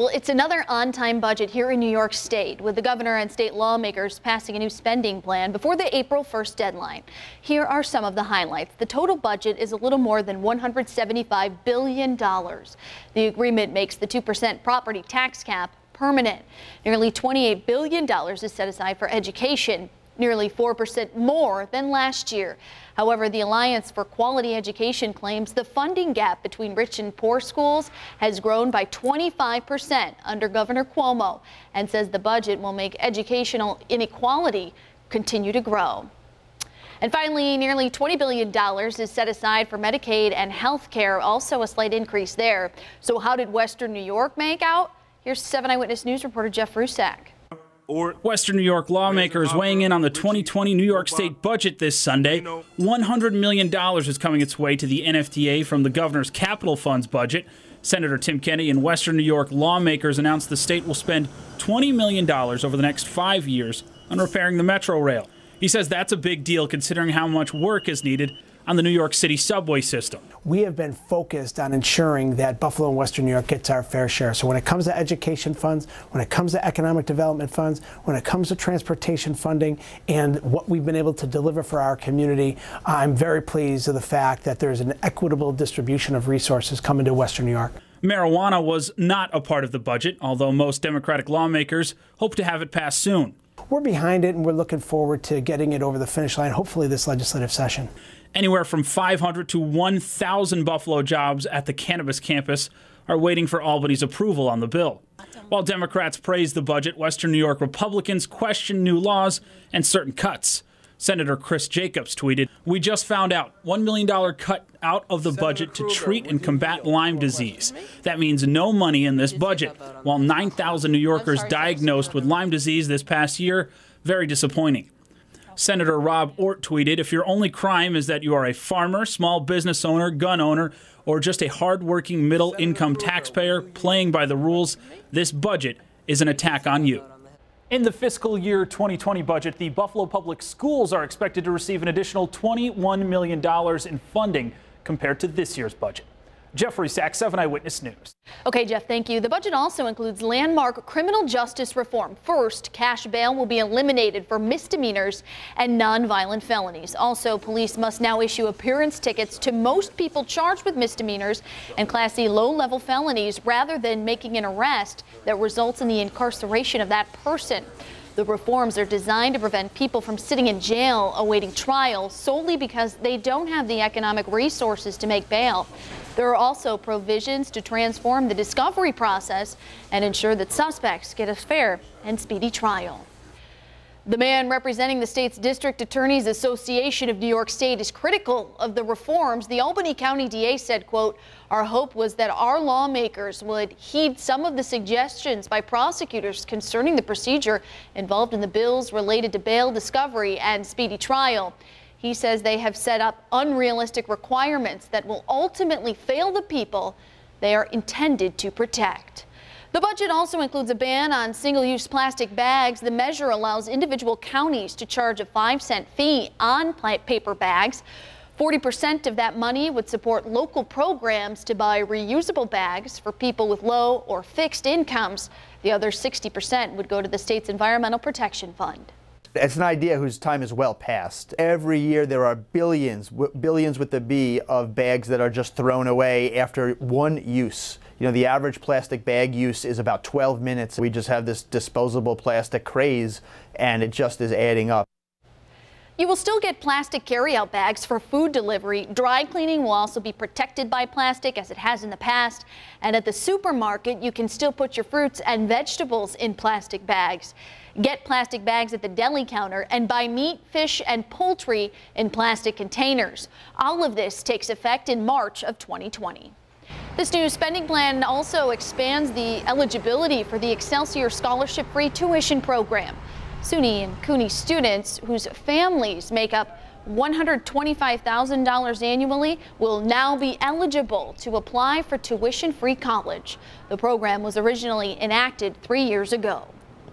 Well, it's another on-time budget here in New York State, with the governor and state lawmakers passing a new spending plan before the April 1st deadline. Here are some of the highlights. The total budget is a little more than $175 billion. The agreement makes the 2% property tax cap permanent. Nearly $28 billion is set aside for education, nearly 4% more than last year. However, the Alliance for Quality Education claims the funding gap between rich and poor schools has grown by 25% under Governor Cuomo, and says the budget will make educational inequality continue to grow. And finally, nearly $20 billion is set aside for Medicaid and health care, also a slight increase there. So how did Western New York make out? Here's 7 Eyewitness News reporter Jeff Rusak. Western New York lawmakers weighing in on the 2020 New York State budget this Sunday. $100 million is coming its way to the NFTA from the governor's capital funds budget. Senator Tim Kennedy and Western New York lawmakers announced the state will spend $20 million over the next 5 years on repairing the Metro Rail. He says that's a big deal considering how much work is needed on the New York City subway system. We have been focused on ensuring that Buffalo and Western New York gets our fair share. So when it comes to education funds, when it comes to economic development funds, when it comes to transportation funding and what we've been able to deliver for our community, I'm very pleased with the fact that there's an equitable distribution of resources coming to Western New York. Marijuana was not a part of the budget, although most Democratic lawmakers hope to have it passed soon. We're behind it, and we're looking forward to getting it over the finish line, hopefully this legislative session. Anywhere from 500 to 1,000 Buffalo jobs at the cannabis campus are waiting for Albany's approval on the bill. While Democrats praise the budget, Western New York Republicans question new laws and certain cuts. Senator Chris Jacobs tweeted, "We just found out $1 million cut out of the budget to treat and combat Lyme disease. That means no money in this budget. While 9,000 New Yorkers diagnosed with Lyme disease this past year, very disappointing." Senator Rob Ort tweeted, "If your only crime is that you are a farmer, small business owner, gun owner, or just a hardworking middle-income taxpayer playing by the rules, this budget is an attack on you." In the fiscal year 2020 budget, the Buffalo Public Schools are expected to receive an additional $21 million in funding compared to this year's budget. Jeff Rusak, 7 Eyewitness News. Okay, Jeff, thank you. The budget also includes landmark criminal justice reform. First, cash bail will be eliminated for misdemeanors and nonviolent felonies. Also, police must now issue appearance tickets to most people charged with misdemeanors and Class C low-level felonies rather than making an arrest that results in the incarceration of that person. The reforms are designed to prevent people from sitting in jail awaiting trial solely because they don't have the economic resources to make bail. There are also provisions to transform the discovery process and ensure that suspects get a fair and speedy trial. The man representing the state's District Attorneys Association of New York State is critical of the reforms. The Albany County DA said, quote, "Our hope was that our lawmakers would heed some of the suggestions by prosecutors concerning the procedure involved in the bills related to bail discovery and speedy trial." He says they have set up unrealistic requirements that will ultimately fail the people they are intended to protect. The budget also includes a ban on single-use plastic bags. The measure allows individual counties to charge a 5-cent fee on paper bags. 40% of that money would support local programs to buy reusable bags for people with low or fixed incomes. The other 60% would go to the state's Environmental Protection Fund. It's an idea whose time is well past. Every year there are billions with the B, of bags that are just thrown away after one use. You know, the average plastic bag use is about 12 minutes. We just have this disposable plastic craze, and it just is adding up. You will still get plastic carryout bags for food delivery. Dry cleaning will also be protected by plastic, as it has in the past. And at the supermarket, you can still put your fruits and vegetables in plastic bags. Get plastic bags at the deli counter and buy meat, fish, and poultry in plastic containers. All of this takes effect in March of 2020. This new spending plan also expands the eligibility for the Excelsior scholarship-free tuition program. SUNY and CUNY students whose families make up $125,000 annually will now be eligible to apply for tuition-free college. The program was originally enacted 3 years ago.